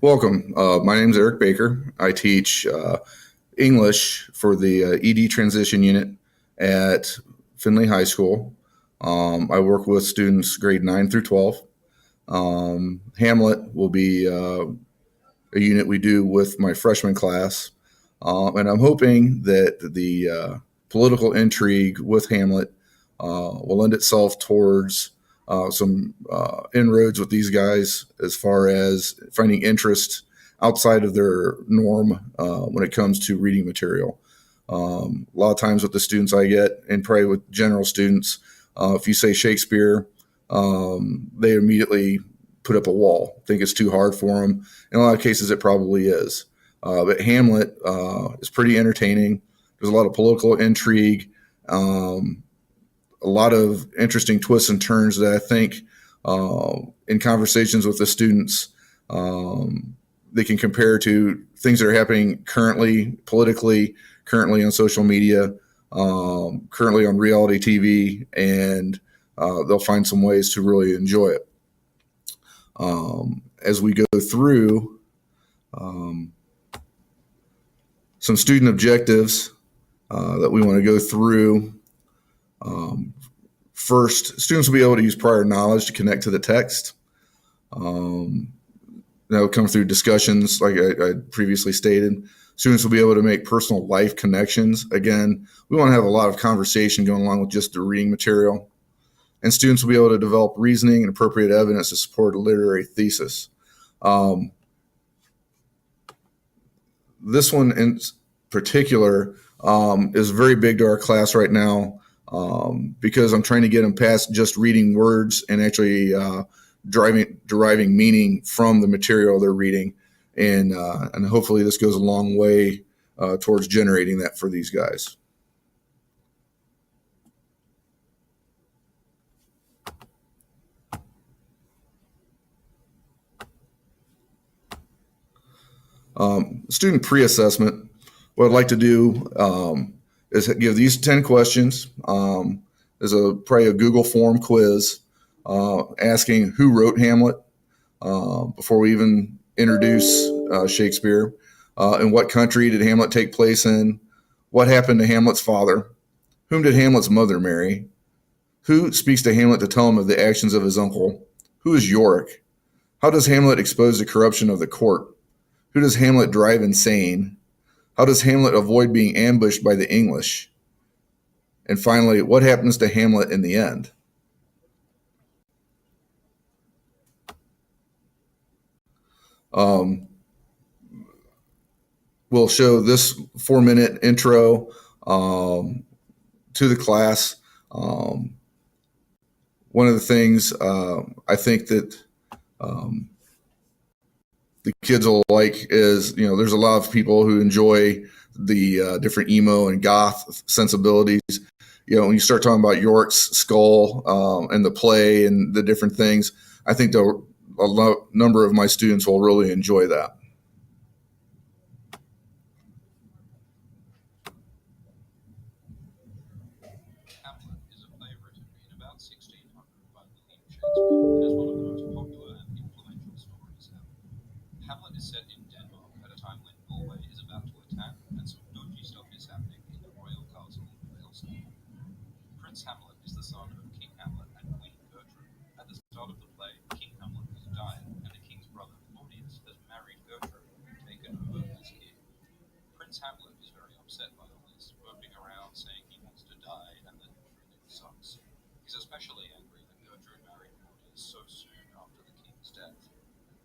Welcome. My name is Erik Baker. I teach English for the ED transition unit at Findlay High School. I work with students grade 9 through 12. Hamlet will be a unit we do with my freshman class. And I'm hoping that the political intrigue with Hamlet will lend itself towards some inroads with these guys as far as finding interest outside of their norm when it comes to reading material. A lot of times with the students I get, and probably with general students, if you say Shakespeare, they immediately put up a wall, think it's too hard for them. In a lot of cases, it probably is. But Hamlet is pretty entertaining. There's a lot of political intrigue, a lot of interesting twists and turns that I think in conversations with the students, they can compare to things that are happening currently politically, currently on social media, currently on reality TV, and they'll find some ways to really enjoy it. As we go through some student objectives that we want to go through. First, students will be able to use prior knowledge to connect to the text. That'll come through discussions, like I previously stated. Students will be able to make personal life connections. Again, we want to have a lot of conversation going along with just the reading material. And students will be able to develop reasoning and appropriate evidence to support a literary thesis. This one in particular is very big to our class right now because I'm trying to get them past just reading words and actually deriving meaning from the material they're reading. And hopefully this goes a long way towards generating that for these guys. Student pre-assessment, what I'd like to do is give these 10 questions. There's probably a Google form quiz asking who wrote Hamlet before we even introduce Shakespeare. In what country did Hamlet take place in? What happened to Hamlet's father? Whom did Hamlet's mother marry? Who speaks to Hamlet to tell him of the actions of his uncle? Who is Yorick? How does Hamlet expose the corruption of the court? Who does Hamlet drive insane? How does Hamlet avoid being ambushed by the English? And finally, what happens to Hamlet in the end? We'll show this 4-minute intro to the class. One of the things I think that the kids will like is, there's a lot of people who enjoy the different emo and goth sensibilities. When you start talking about York's skull and the play and the different things, I think a number of my students will really enjoy that. Hamlet is a play written in about 1600 by William Shakespeare and is one of the most popular and influential stories ever. Hamlet is set in Denmark at a time when Norway is about to attack and some dodgy stuff is happening in the royal castle of Wales. Prince Hamlet is the son of King Hamlet and Queen Gertrude. At the start of the play, King Hamlet has died and the king's brother Claudius has married Gertrude and taken over as king. Prince Hamlet is very upset by all this, moping around saying he wants to die and that everything sucks. He's especially angry that Gertrude married Claudius so soon after the king's death.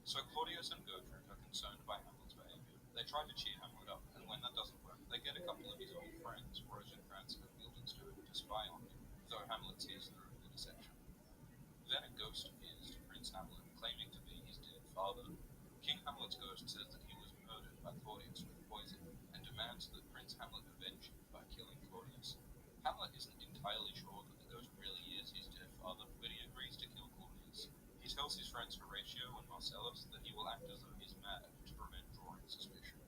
So Claudius and Gertrude are concerned by Hamlet's behavior. They try to cheer Hamlet up, and when that doesn't work, they get a couple of his old friends, Rosencrantz and Guildenstern, to spy on him, though Hamlet sees through the deception. Then a ghost appears to Prince Hamlet, claiming to be his dead father. King Hamlet's ghost says that he was murdered by Claudius with poison, and demands that Prince Hamlet avenge him by killing Claudius. Hamlet isn't entirely sure that the ghost really is his dead father, but he agrees to kill Claudius. He tells his friends Horatio and Marcellus that he will act as though he's mad to prevent drawing suspicion.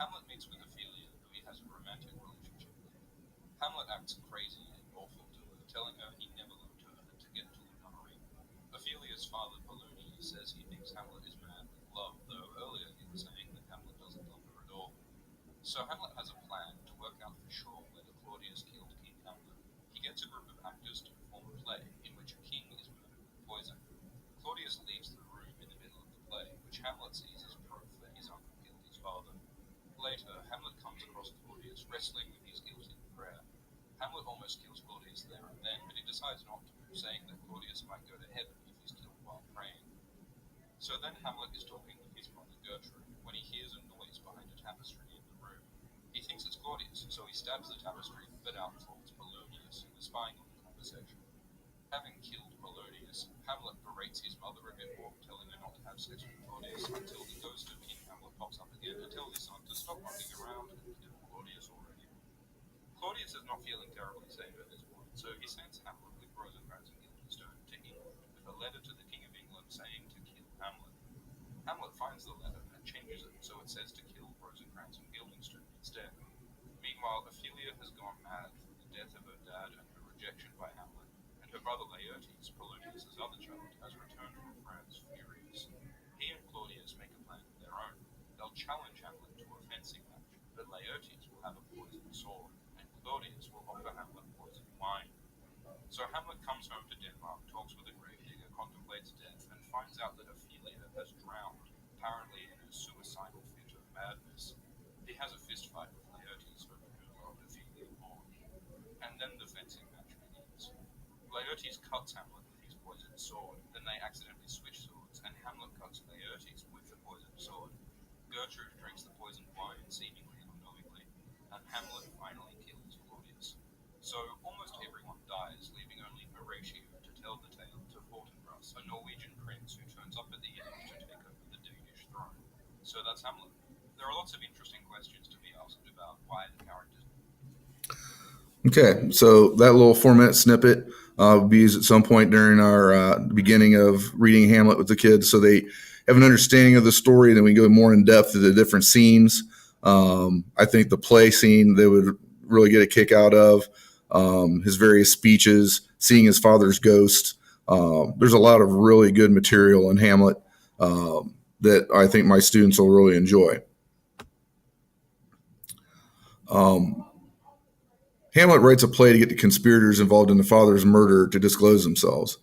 Hamlet meets with Ophelia, who he has a romantic relationship with. Hamlet acts crazy and awful to her, telling her he never loved her and to get to the nunnery. Ophelia's father, Polonius, says he thinks Hamlet is mad with love, though So Hamlet has a plan to work out for sure whether Claudius killed King Hamlet. He gets a group of actors to perform a play in which a king is murdered with poison. Claudius leaves the room in the middle of the play, which Hamlet sees as proof that his uncle killed his father. Later, Hamlet comes across Claudius wrestling with his guilt in prayer. Hamlet almost kills Claudius there and then, but he decides not to, saying that Claudius might go to heaven if he's killed while praying. So then Hamlet is talking with his mother Gertrude when he hears a noise behind a tapestry in the room. He thinks it's Claudius, so he stabs the tapestry, but out falls Polonius, who is spying on the conversation. Having killed Polonius, Hamlet berates his mother a bit more, telling her not to have sex with Claudius, until the ghost of King Hamlet pops up again and tells his son to stop mucking around and kill Claudius already. Claudius is not feeling terribly safe at this point, so he sends Hamlet with Rosencrantz and Guildenstern to England with a letter to the King of England saying to kill Hamlet. Hamlet finds the letter and changes it so it says to kill Rosencrantz and Guildenstern instead. Meanwhile, Ophelia has gone mad from the death of her dad and her rejection by Hamlet, and her brother Laertes, Polonius' other child, has returned from France furious. He and Claudius make a plan of their own. They'll challenge Hamlet to a fencing match, but Laertes will have a poisoned sword, and Claudius will offer Hamlet poisoned wine. So Hamlet comes home to Denmark, talks with a gravedigger, contemplates death, and finds out that Ophelia has drowned, apparently in a suicidal fit of madness. He has a fist fight with Laertes over who loved Ophelia more. And then the fencing match begins. Laertes cuts Hamlet with his poisoned sword, then they accidentally switch swords, and Hamlet cuts Laertes with the poisoned sword. Gertrude drinks the poisoned wine, seemingly unknowingly, and Hamlet finally kills Claudius. So almost everyone dies, leaving only Horatio to tell the tale to Fortinbras, a Norwegian prince who turns up at the end to take over the Danish throne. So that's Hamlet. There are lots of interesting questions to be asked about why the characters. Okay, so that little 4-minute snippet will be used at some point during our beginning of reading Hamlet with the kids, so they have an understanding of the story. Then we go more in depth to the different scenes. I think the play scene they would really get a kick out of, his various speeches, seeing his father's ghost. There's a lot of really good material in Hamlet that I think my students will really enjoy. Hamlet writes a play to get the conspirators involved in the father's murder to disclose themselves.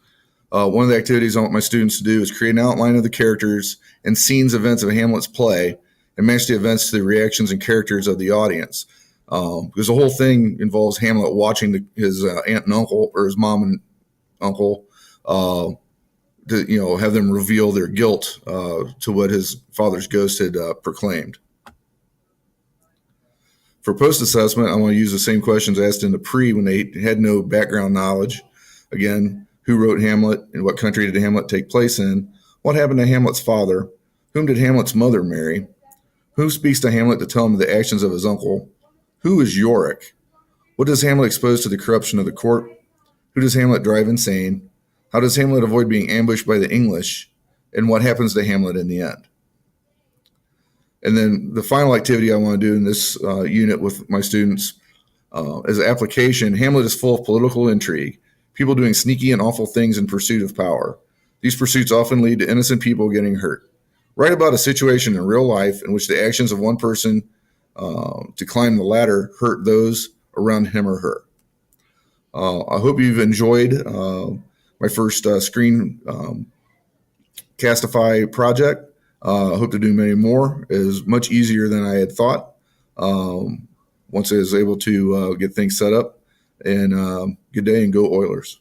One of the activities I want my students to do is create an outline of the characters and scenes, events of Hamlet's play, and match the events to the reactions and characters of the audience. Because the whole thing involves Hamlet watching his aunt and uncle, or his mom and uncle, to have them reveal their guilt to what his father's ghost had proclaimed. For post-assessment, I want to use the same questions asked in the pre when they had no background knowledge. Again, who wrote Hamlet? In what country did Hamlet take place in? What happened to Hamlet's father? Whom did Hamlet's mother marry? Who speaks to Hamlet to tell him the actions of his uncle? Who is Yorick? What does Hamlet expose to the corruption of the court? Who does Hamlet drive insane? How does Hamlet avoid being ambushed by the English? And what happens to Hamlet in the end? And then the final activity I want to do in this unit with my students as an application, Hamlet is full of political intrigue, people doing sneaky and awful things in pursuit of power. These pursuits often lead to innocent people getting hurt. Write about a situation in real life in which the actions of one person to climb the ladder hurt those around him or her. I hope you've enjoyed my first Screencastify project. I hope to do many more. It is much easier than I had thought once I was able to get things set up. And good day and go Oilers.